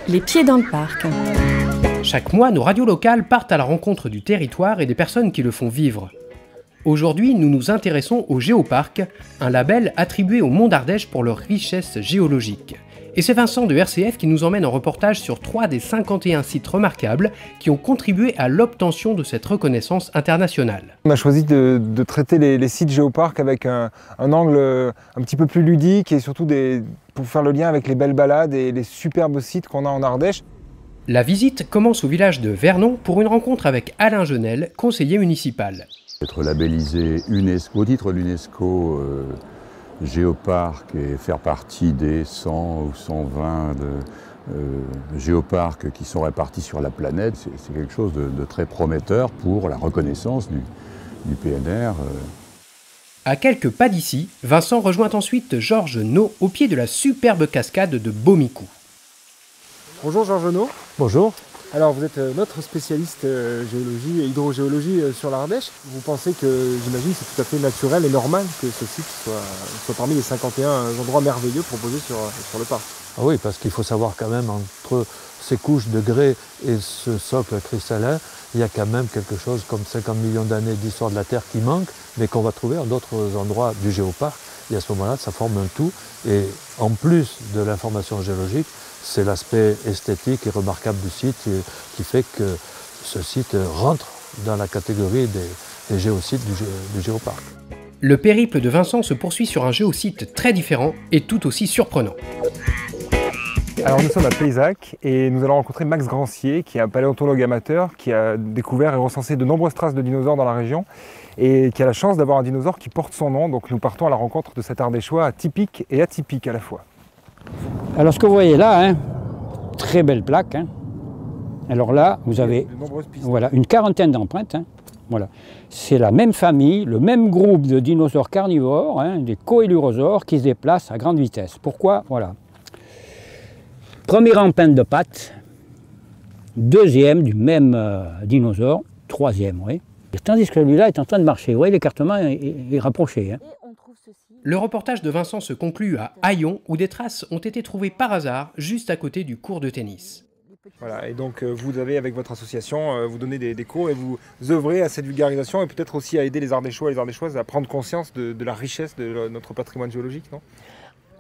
Les pieds dans le parc. Chaque mois, nos radios locales partent à la rencontre du territoire et des personnes qui le font vivre. Aujourd'hui, nous nous intéressons au Géoparc, un label attribué au Mont d'Ardèche pour leur richesse géologique. Et c'est Vincent de RCF qui nous emmène en reportage sur 3 des 51 sites remarquables qui ont contribué à l'obtention de cette reconnaissance internationale. On a choisi de traiter les sites Géoparc avec un angle un petit peu plus ludique et surtout pour faire le lien avec les belles balades et les superbes sites qu'on a en Ardèche. La visite commence au village de Vernon pour une rencontre avec Alain Genel, conseiller municipal. Être labellisé UNESCO, au titre de l'UNESCO Géoparc et faire partie des 100 ou 120 géoparcs qui sont répartis sur la planète, c'est quelque chose de très prometteur pour la reconnaissance du PNR. À quelques pas d'ici, Vincent rejoint ensuite Georges Naud au pied de la superbe cascade de Bomicou. Bonjour Georges Naud. Bonjour. Alors vous êtes notre spécialiste géologie et hydrogéologie sur l'Ardèche. Vous pensez que, j'imagine, c'est tout à fait naturel et normal que ce site soit parmi les 51 endroits merveilleux proposés sur le parc? Ah oui, parce qu'il faut savoir quand même, entre ces couches de grès et ce socle cristallin, il y a quand même quelque chose comme 50 millions d'années d'histoire de la Terre qui manque, mais qu'on va trouver à d'autres endroits du géoparc. Et à ce moment-là, ça forme un tout. Et en plus de l'information géologique, c'est l'aspect esthétique et remarquable du site qui fait que ce site rentre dans la catégorie des géosites du géoparc. Le périple de Vincent se poursuit sur un géosite très différent et tout aussi surprenant. Alors nous sommes à Payzac et nous allons rencontrer Max Grancier, qui est un paléontologue amateur qui a découvert et recensé de nombreuses traces de dinosaures dans la région et qui a la chance d'avoir un dinosaure qui porte son nom. Donc nous partons à la rencontre de cet Ardéchois typique et atypique à la fois. Alors ce que vous voyez là, très belle plaque. Alors là, vous avez voilà, une quarantaine d'empreintes. Voilà. C'est la même famille, le même groupe de dinosaures carnivores, des coélurosaures, qui se déplacent à grande vitesse. Pourquoi? Voilà. Première empreinte de pattes, deuxième du même dinosaure, troisième, oui. Tandis que celui-là est en train de marcher. Vous voyez, l'écartement est rapproché. Le reportage de Vincent se conclut à Haillon, où des traces ont été trouvées par hasard, juste à côté du court de tennis. Voilà, et donc vous avez, avec votre association, vous donnez des cours et vous œuvrez à cette vulgarisation et peut-être aussi à aider les Ardéchois et les Ardéchoises à prendre conscience de la richesse de notre patrimoine géologique, non?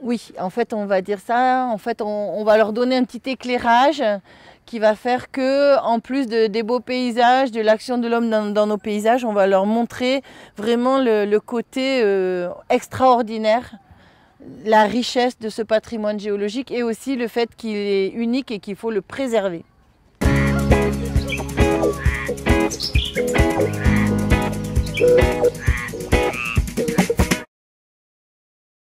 Oui, en fait, on va dire ça. En fait, on va leur donner un petit éclairage qui va faire que, en plus des beaux paysages, de l'action de l'homme dans nos paysages, on va leur montrer vraiment le côté extraordinaire, la richesse de ce patrimoine géologique et aussi le fait qu'il est unique et qu'il faut le préserver.